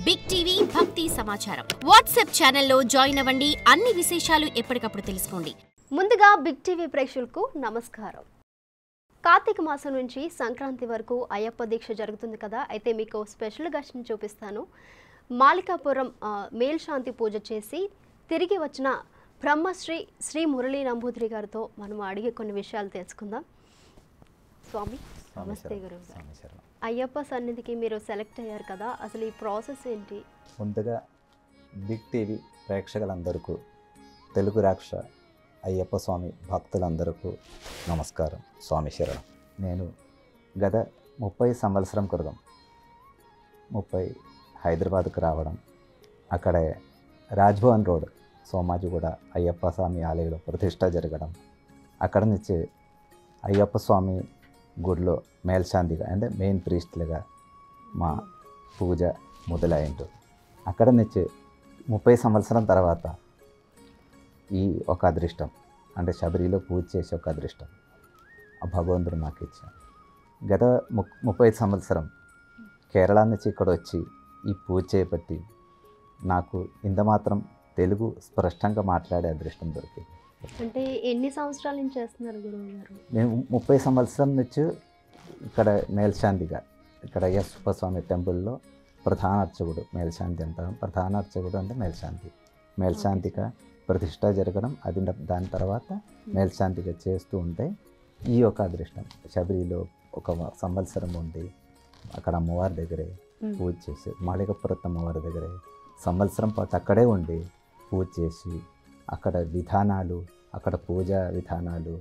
Big TV భక్తి సమాచారం WhatsApp ఛానల్లో జాయిన్ అవ్వండి. అన్ని విశేషాలు ఎప్పటికప్పుడు తెలుసుకోండి. ముందుగా బిగ్ టీవీ ప్రేక్షకులకు నమస్కారం. కార్తీక మాసం నుంచి సంక్రాంతి వరకు అయ్యప్ప దీక్ష జరుగుతుంది కదా. అయితే మీకు స్పెషల్ గెస్ట్ని చూపిస్తాను. మాలికాపురం మేల్శాంతి పూజ చేసి తిరిగి వచ్చిన బ్రహ్మశ్రీ శ్రీ మురళీ నంబూదిరి గారితో మనం అడిగే కొన్ని విషయాలు తెలుసుకుందాం. స్వామి నమస్తే గురువు. అయ్యప్ప సన్నిధికి మీరు సెలెక్ట్ అయ్యారు కదా, అసలు ఈ ప్రాసెస్ ఏంటి? ముందుగా బిగ్ టీవీ ప్రేక్షకులందరికీ, తెలుగు రాక్ష అయ్యప్ప స్వామి భక్తులందరికీ నమస్కారం. స్వామి శరణం. నేను గత 30 సంవత్సరం క్రితం హైదరాబాద్కు రావడం, అక్కడే రాజ్భవన్ రోడ్ సోమాజిగూడ అయ్యప్ప స్వామి ఆలయంలో ప్రతిష్ట జరగడం, అక్కడ నుంచి అయ్యప్ప స్వామి గుడిలో మేల్శాంతిగా అంటే మెయిన్ ప్రీస్ట్లుగా మా పూజ మొదలైంది. అక్కడ నుంచి 30 సంవత్సరం తర్వాత ఈ ఒక అదృష్టం అంటే శబరిలో పూజ చేసే ఒక అదృష్టం ఆ భగవంతుడు నాకు ఇచ్చాడు. గత 30 సంవత్సరం కేరళ నుంచి ఇక్కడ వచ్చి ఈ పూజ చేపట్టి నాకు ఇంత మాత్రం తెలుగు స్పష్టంగా మాట్లాడే అదృష్టం దొరికింది. అంటే ఎన్ని సంవత్సరాల నుంచి చేస్తున్నారు గురువు గారు? నేను 30 సంవత్సరం నుంచి ఇక్కడ మేల్శాంతిగా ఇక్కడ అయ్యప్ప స్వామి టెంపుల్లో ప్రధాన అర్చకుడు, మేల్శాంతి అంటాం. ప్రధాన అర్చకుడు అంటే మేల్శాంతిగా ప్రతిష్ట జరగడం, అది దాని తర్వాత మేల్శాంతిగా చేస్తూ ఉంటే ఈ యొక్క అదృష్టం శబరిలో ఒక సంవత్సరం ఉండి అక్కడ అమ్మవారి దగ్గరే పూజ చేసి, మాళికపురం అమ్మవారి దగ్గరే సంవత్సరం పాటు అక్కడే ఉండి పూజ చేసి అక్కడ విధానాలు, అక్కడ పూజా విధానాలు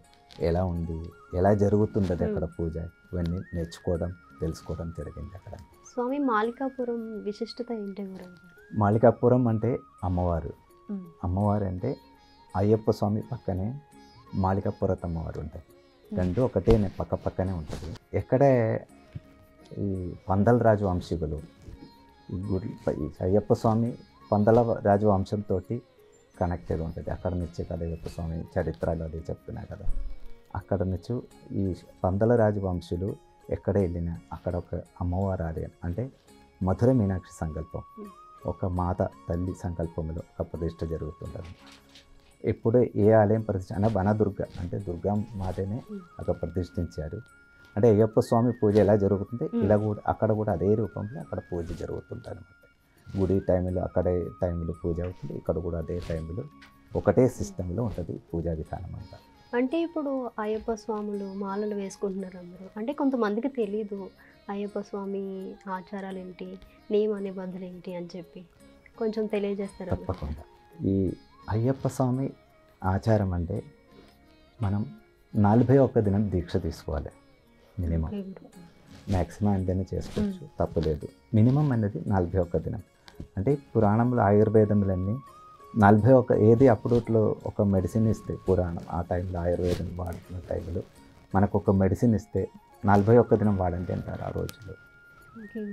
ఎలా ఉంది, ఎలా జరుగుతుండదు అక్కడ పూజ, ఇవన్నీ నేర్చుకోవడం, తెలుసుకోవడం జరిగింది. అక్కడ స్వామి మాలికాపురం విశిష్టత ఏంటి గురువు? మాలికాపురం అంటే అమ్మవారు. అమ్మవారు అంటే అయ్యప్ప స్వామి పక్కనే మాలికాపురం అమ్మవారు ఉంటుంది. రెండు ఒకటే పక్క పక్కనే ఉంటుంది. ఎక్కడే ఈ పందల రాజు వంశీకులు ఈ గుడి అయ్యప్ప స్వామి పందల రాజు వంశంతో కనెక్టెడ్ ఉంటుంది. అక్కడ నుంచి కదా అయ్యప్ప స్వామి చరిత్రలు అది చెప్తున్నా కదా. అక్కడ నుంచి ఈ పందల రాజు వంశులు ఎక్కడ వెళ్ళినా అక్కడ ఒక అమ్మవారి ఆలయం అంటే మధుర మీనాక్షి సంకల్పం, ఒక మాత తల్లి సంకల్పంలో ఒక ప్రతిష్ట జరుగుతుంటుంది. ఎప్పుడు ఏ ఆలయం ప్రతిష్ట అంటే వనదుర్గ అంటే దుర్గా మాతనే అక్కడ ప్రతిష్ఠించారు. అంటే అయ్యప్ప స్వామి పూజ ఎలా జరుగుతుంది ఇలా కూడా అక్కడ కూడా అదే రూపంలో అక్కడ పూజ జరుగుతుంటుంది అనమాట. గుడి టైంలో అక్కడే టైంలో పూజ అవుతుంది, ఇక్కడ కూడా అదే టైంలో ఒకటే సిస్టంలో ఉంటుంది పూజా విధానం అంతా. అంటే ఇప్పుడు అయ్యప్ప స్వాములు మాలలు వేసుకుంటున్నారు అందరూ, అంటే కొంతమందికి తెలీదు అయ్యప్ప స్వామి ఆచారాలు ఏంటి, నియమ నిబంధనలు ఏంటి అని చెప్పి కొంచెం తెలియజేస్తారు. తప్పకుండా. ఈ అయ్యప్ప స్వామి ఆచారం అంటే మనం 41 దినం దీక్ష తీసుకోవాలి మినిమం. మ్యాక్సిమం ఎంతైనా చేసుకోవచ్చు, తప్పులేదు. మినిమం అనేది 41 దినం. అంటే పురాణంలో ఆయుర్వేదములన్నీ 41 ఏది అప్పుడుట్లో ఒక మెడిసిన్ ఇస్తే పురాణం ఆ టైంలో ఆయుర్వేదం వాడుతున్న టైంలో మనకు ఒక మెడిసిన్ ఇస్తే 41 దినం వాడండి అంటారు ఆ రోజుల్లో.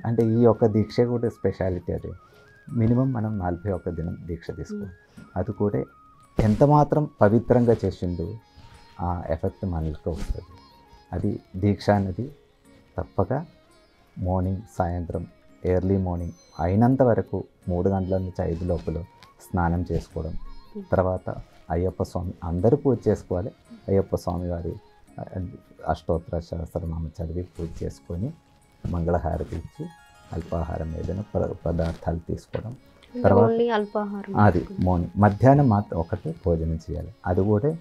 అంటే ఈ యొక్క దీక్ష కూడా స్పెషాలిటీ అది. మినిమం మనం 41 దినం దీక్ష తీసుకోవాలి. అది కూడా ఎంత మాత్రం పవిత్రంగా చేసిందో ఆ ఎఫెక్ట్ మనకి వస్తుంది. అది దీక్ష అనేది తప్పక మార్నింగ్ సాయంత్రం ఎర్లీ మార్నింగ్ అయినంత వరకు 3 గంటల నుంచి 5 లోపల స్నానం చేసుకోవడం, తర్వాత అయ్యప్ప స్వామి అందరూ పూజ చేసుకోవాలి. అయ్యప్ప స్వామి వారి అష్టోత్తర సహస్రనామం చదివి పూజ చేసుకొని మంగళహారతి ఇచ్చి అల్పాహారం ఏదైనా పదార్థాలు తీసుకోవడం. తర్వాత అది మార్నింగ్ మధ్యాహ్నం మాత్రం ఒకటే భోజనం చేయాలి. అది కూడా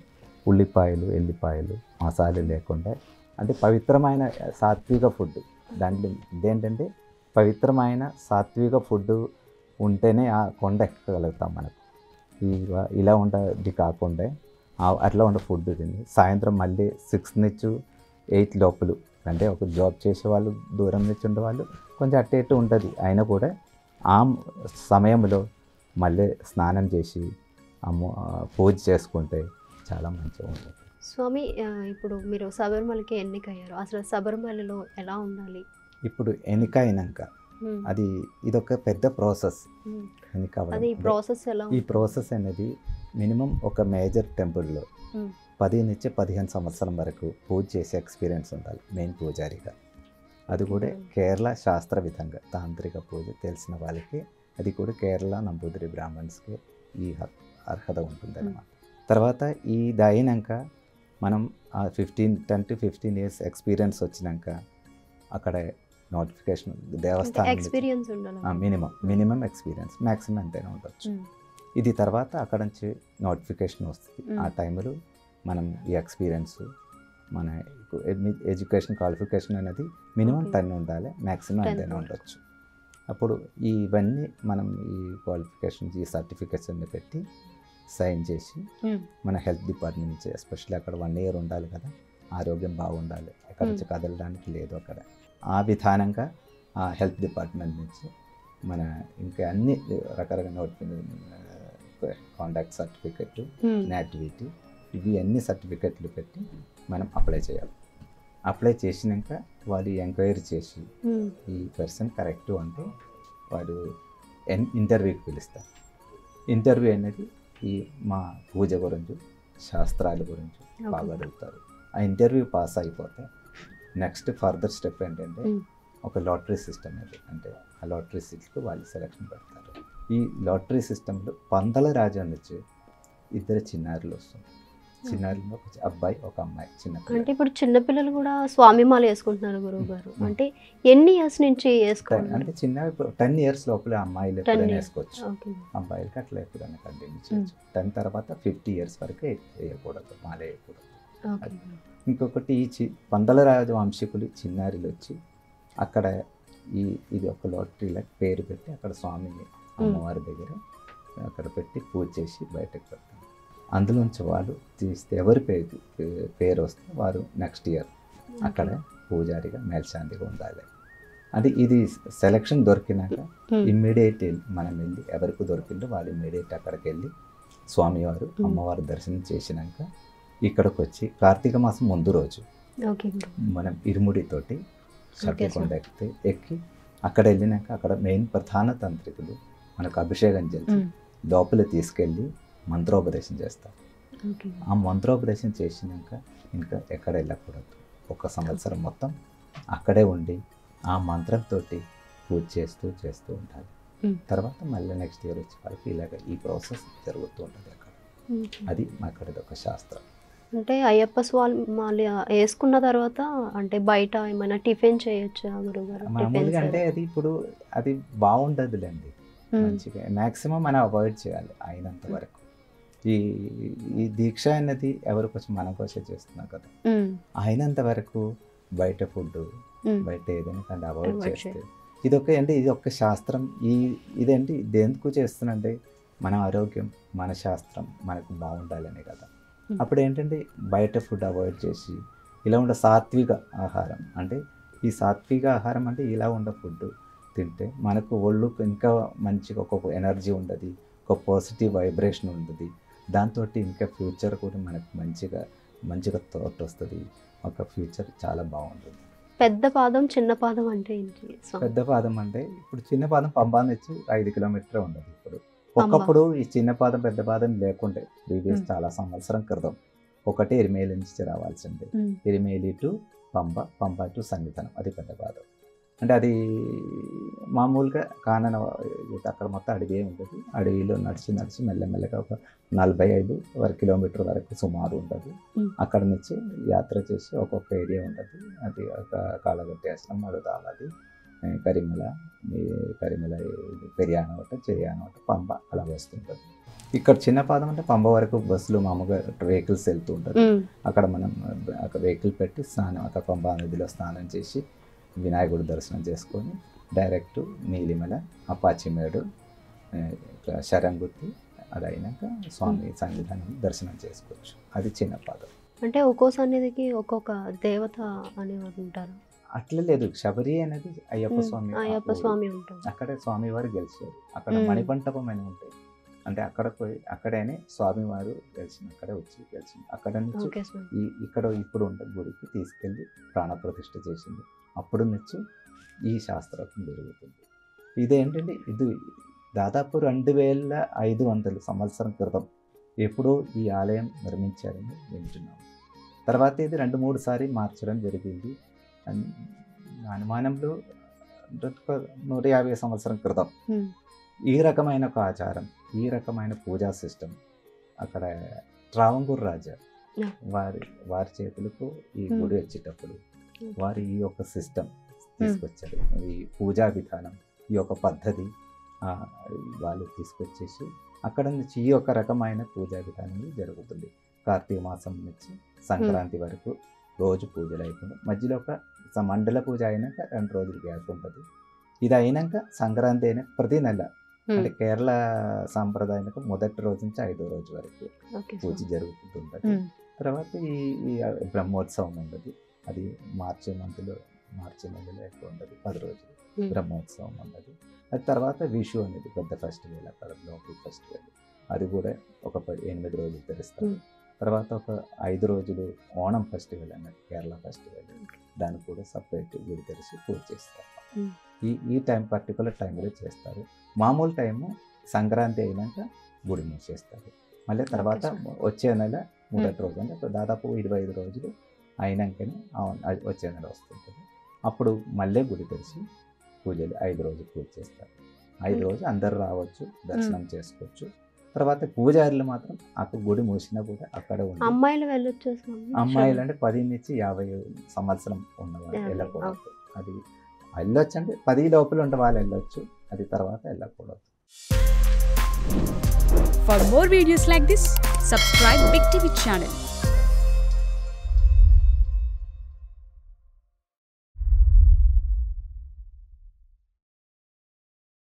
ఉల్లిపాయలు ఎల్లిపాయలు మసాలా లేకుండా అంటే పవిత్రమైన సాత్విక ఫుడ్. దాంట్లో ఇదేంటంటే పవిత్రమైన సాత్విక ఫుడ్ ఉంటేనే ఆ కొండ ఎక్కగలుగుతాం. మనకు ఇలా ఉండేది కాకుండా అట్లా ఉండే ఫుడ్ తిని సాయంత్రం మళ్ళీ 6 నుంచి 8 లోపలు అంటే ఒక జాబ్ చేసే వాళ్ళు దూరం నుంచి ఉండేవాళ్ళు కొంచెం అటు ఇటు ఉంటుంది. అయినా కూడా ఆ సమయంలో మళ్ళీ స్నానం చేసి పూజ చేసుకుంటే చాలా మంచిగా ఉంటుంది. స్వామి ఇప్పుడు మీరు శబరిమలకి ఎన్నికయ్యారు, అసలు శబరిమలలో ఎలా ఉండాలి? ఇప్పుడు ఎన్నిక అయినాక అది ఇదొక పెద్ద ప్రాసెస్. ఈ ప్రాసెస్ అనేది మినిమం ఒక మేజర్ టెంపుల్లో 10 నుంచి 15 సంవత్సరం వరకు పూజ చేసే ఎక్స్పీరియన్స్ ఉండాలి మెయిన్ పూజారిగా. అది కూడా కేరళ శాస్త్ర విధంగా తాంత్రిక పూజ తెలిసిన వాళ్ళకి అది కూడా కేరళ నంబూదిరి బ్రాహ్మణ్స్కి ఈ అర్హత ఉంటుంది అన్నమాట. తర్వాత ఇది అయినాక మనం ఆ 10 to 15 years ఎక్స్పీరియన్స్ వచ్చినాక అక్కడ నోటిఫికేషన్ దేవస్థానం ఎక్స్పీరియన్స్ ఉండాలి, మినిమం ఎక్స్పీరియన్స్, మ్యాక్సిమం ఎంతైనా ఉండొచ్చు. ఇది తర్వాత అక్కడ నుంచి నోటిఫికేషన్ వస్తుంది. ఆ టైంలో మనం ఈ ఎక్స్పీరియన్స్, మన ఎడ్యుకేషన్ క్వాలిఫికేషన్ అనేది మినిమం 10 ఉండాలి, మ్యాక్సిమం ఎంతైనా ఉండొచ్చు. అప్పుడు ఇవన్నీ మనం ఈ క్వాలిఫికేషన్స్, ఈ సర్టిఫికేట్స్ అన్ని పెట్టి సైన్ చేసి మన హెల్త్ డిపార్ట్మెంట్ నుంచి, ఎస్పెషల్లీ అక్కడ 1 year ఉండాలి కదా, ఆరోగ్యం బాగుండాలి, ఎక్కడి నుంచి కదలడానికి లేదు అక్కడ. ఆ విధానంగా ఆ హెల్త్ డిపార్ట్మెంట్ నుంచి మన ఇంకా అన్ని రకరకాల కాంటాక్ట్ సర్టిఫికెట్, నాటివిటీ, ఇవి అన్ని సర్టిఫికెట్లు పెట్టి మనం అప్లై చేయాలి. అప్లై చేసినాక వాళ్ళు ఎంక్వైరీ చేసి ఈ పర్సన్ కరెక్ట్ అంటే వాడు ఇంటర్వ్యూకి పిలుస్తారు. ఇంటర్వ్యూ అనేది ఈ మా పూజ గురించి, శాస్త్రాల గురించి బాగా అడుగుతారు. ఆ ఇంటర్వ్యూ పాస్ అయిపోతే నెక్స్ట్ ఫర్దర్ స్టెప్ ఏంటంటే ఒక లాటరీ సిస్టమ్ అది, అంటే ఆ లాటరీ సీట్కి వాళ్ళు సెలెక్షన్ పెడతారు. ఈ లాటరీ సిస్టంలో పందల రాజా నుంచి 2 చిన్నారులు వస్తుంది. చిన్నారులు ఒక అబ్బాయి, ఒక అమ్మాయి, చిన్నపిల్లలు. అంటే ఇప్పుడు చిన్నపిల్లలు కూడా స్వామి మాల వేసుకుంటున్నారు గురువు గారు, అంటే ఎన్ని ఇయర్స్ నుంచి వేసుకోవాలి? అంటే చిన్న 10 years లోపల అమ్మాయిలు ఎప్పుడైనా వేసుకోవచ్చు, అబ్బాయిలకి అట్లా ఎప్పుడైనా కంటిన్యూ చేయొచ్చు. 10 తర్వాత 50 years వరకు వేయకూడదు, మాల వేయకూడదు. ఇంకొకటి ఈ పందల రాజవంశీకులు చిన్నారులు వచ్చి అక్కడ ఇది ఒక లాటరీలో పేరు పెట్టి అక్కడ స్వామిని అమ్మవారి దగ్గర అక్కడ పెట్టి పూజ చేసి బయటకు పెడతారు. అందులోంచి వాళ్ళు తీస్తే ఎవరి పేరు వస్తే వారు నెక్స్ట్ ఇయర్ అక్కడ పూజారిగా మేల్శాంతిగా ఉండాలి. అది ఇది సెలక్షన్ దొరికినాక ఇమ్మీడియట్ మనం వెళ్ళి ఎవరికి దొరికిందో వాళ్ళు ఇమ్మీడియట్ అక్కడికి వెళ్ళి స్వామివారు అమ్మవారి దర్శనం చేసినాక ఇక్కడికి వచ్చి కార్తీక మాసం ముందు రోజు మనం ఇరుముడితోటి షట్టికొండ ఎక్కి అక్కడ వెళ్ళినాక అక్కడ మెయిన్ ప్రధాన తంత్రికులు మనకు అభిషేకం చేసి లోపల తీసుకెళ్ళి మంత్రోపదేశం చేస్తారు. ఆ మంత్రోపదేశం చేసినాక ఇంకా ఎక్కడ వెళ్ళకూడదు. 1 సంవత్సరం మొత్తం అక్కడే ఉండి ఆ మంత్రంతో పూజ చేస్తూ ఉండాలి. తర్వాత మళ్ళీ నెక్స్ట్ ఇయర్ వచ్చే వాళ్ళకి ఇలాగ ఈ ప్రాసెస్ జరుగుతూ ఉంటుంది అక్కడ. అది అక్కడది ఒక శాస్త్రం. అంటే అయ్యప్ప స్వామి వేసుకున్న తర్వాత అంటే బయట ఏమైనా టిఫిన్ చేయొచ్చా గురుగారు? మామూలుగా అంటే అది ఇప్పుడు అది బాగుండదులేండి, మంచిగా మ్యాక్సిమం మనం అవాయిడ్ చేయాలి అయినంత వరకు. ఈ దీక్ష అనేది ఎవరి కోసం, మన కోసం చేస్తున్నాం కదా, అయినంత వరకు బయట ఫుడ్, బయట ఏదైనా కానీ అవాయిడ్ చేస్తే ఇది ఒక శాస్త్రం. ఇదేంటి దేనికి చేస్తున్నంటే మన ఆరోగ్యం, మన శాస్త్రం మనకు బాగుండాలనే కదా. అప్పుడు ఏంటంటే బయట ఫుడ్ అవాయిడ్ చేసి ఇలా ఉండే సాత్విక ఆహారం, అంటే ఈ సాత్విక ఆహారం అంటే ఇలా ఉండే ఫుడ్ తింటే మనకు ఒళ్ళు ఇంకా మంచిగా ఒక ఎనర్జీ ఉంటుంది, ఒక పాజిటివ్ వైబ్రేషన్ ఉంటుంది. దాంతో ఇంకా ఫ్యూచర్ కూడా మనకు మంచిగా థాట్ వస్తుంది, ఒక ఫ్యూచర్ చాలా బాగుంటుంది. పెద్ద పాదం చిన్న పాదం అంటే ఏంటి? పెద్ద పాదం అంటే ఇప్పుడు చిన్న పాదం పంబా నుంచి 5 kilometers ఉండదు. ఒకప్పుడు ఈ చిన్న పాదం పెద్ద పాదం లేకుంటే ప్రీవియస్ చాలా సంవత్సరం క్రితం ఒకటే ఎరిమేలి నుంచి రావాల్సిందే. ఎరిమేలి టు పంబ టు సన్నిధానం, అది పెద్ద పాదం. అంటే అది మామూలుగా కానన అక్కడ మొత్తం అడవి ఉంటుంది. అడవిలో నడిచి మెల్లమెల్లగా ఒక 45 kilometers వరకు సుమారు ఉంటుంది. అక్కడ నుంచి యాత్ర చేసి ఒక్కొక్క ఏరియా ఉంటుంది. అది ఒక కాళగట్టి ఆశ్రమం, అడుదావది, కరిమల, పెరియానవట, చెరియానవట, పంబ అలా వస్తుంటుంది. ఇక్కడ చిన్న పాదం అంటే పంబ వరకు బస్సులు మామూలుగా వెహికల్స్ వెళ్తూ ఉంటుంది. అక్కడ మనం అక్కడ వెహికల్ పెట్టి అక్కడ పంబా నదిలో స్నానం చేసి వినాయకుడు దర్శనం చేసుకొని డైరెక్ట్ నీలిమల, అపాచిమేడు, శరంగుత్తి అది అయినాక స్వామి సన్నిధానం దర్శనం చేసుకోవచ్చు. అది చిన్న పాదం. అంటే ఒక్కో సన్నిధికి ఒక్కొక్క దేవత అనేవారు ఉంటారు? అట్లా లేదు. శబరి అనేది అయ్యప్ప స్వామి ఉంటుంది. అక్కడే స్వామివారు గెలిచారు. అక్కడ మణిమంటపం అని ఉంటాయి. అంటే అక్కడ పోయి అక్కడనే స్వామివారు గెలిచింది, అక్కడే వచ్చి గెలిచింది. అక్కడ నుంచి ఇక్కడ ఇప్పుడు ఉండే గుడికి తీసుకెళ్ళి ప్రాణప్రతిష్ఠ చేసింది. అప్పుడు నుంచి ఈ శాస్త్రం జరుగుతుంది. ఇదేంటంటే ఇది దాదాపు 2500 సంవత్సరం క్రితం ఎప్పుడో ఈ ఆలయం నిర్మించారని వింటున్నాము. తర్వాత ఇది 2-3 సారి మార్చడం జరిగింది. అనుమానంలో 150 సంవత్సరం క్రితం ఈ రకమైన ఒక ఆచారం, ఈ రకమైన పూజా సిస్టమ్ అక్కడ ట్రావంగూర్ రాజా వారి చేతులకు ఈ గుడి వచ్చేటప్పుడు వారి ఈ యొక్క సిస్టమ్ తీసుకొచ్చారు. ఈ పూజా విధానం, ఈ యొక్క పద్ధతి వాళ్ళు తీసుకొచ్చేసి అక్కడ నుంచి ఈ యొక్క రకమైన పూజా విధానం జరుగుతుంది. కార్తీక మాసం నుంచి సంక్రాంతి వరకు రోజు పూజలు అయిపోయింది. మధ్యలో ఒక మండల పూజ అయినాక 2 రోజులు గ్యాప్ ఉంటుంది. ఇది అయినాక సంక్రాంతి అయినా ప్రతి నెల అంటే కేరళ సాంప్రదాయానికి మొదటి రోజు నుంచి 5వ రోజు వరకు పూజ జరుగుతుంటుంది. తర్వాత ఈ బ్రహ్మోత్సవం ఉండదు. అది మార్చి నెలలో ఎక్కువ ఉండదు. 10 రోజులు బ్రహ్మోత్సవం ఉండదు. అది తర్వాత విషు అనేది పెద్ద ఫెస్టివల్, అక్కడ లోకల్ ఫెస్టివల్. అది కూడా ఒక 8 రోజులు తెరుస్తారు. తర్వాత ఒక 5 రోజులు ఓణం ఫెస్టివల్ అన్నది కేరళ ఫెస్టివల్. దానికి కూడా సపరేట్ గుడి తెరిచి పూజ చేస్తారు. ఈ టైం పర్టికులర్ టైంలో చేస్తారు. మామూలు టైము సంక్రాంతి అయినాక గుడి మూసేస్తారు. మళ్ళీ తర్వాత వచ్చే నెల మొదటి రోజు అంటే దాదాపు 25 రోజులు అయినాకనే వచ్చే నెల వస్తుంటుంది. అప్పుడు మళ్ళీ గుడి తెరిచి పూజలు 5 రోజులు పూజ చేస్తారు. 5 రోజులు అందరు రావచ్చు, దర్శనం చేసుకోవచ్చు. తర్వాత పూజారులు మాత్రం అక్కడ గుడి మూసినా కూడా అక్కడ ఉండి అమ్మాయిలు వెళ్ళొచ్చు. అమ్మాయిలు అంటే 10 నుంచి 50 సంవత్సరం ఉన్నవాళ్ళు వెళ్ళకూడదు. అది వెళ్ళొచ్చు అంటే 10 లోపల ఉంటే వాళ్ళు వెళ్ళొచ్చు, అది తర్వాత వెళ్ళకూడదు. For more videos like this, subscribe Big TV channel.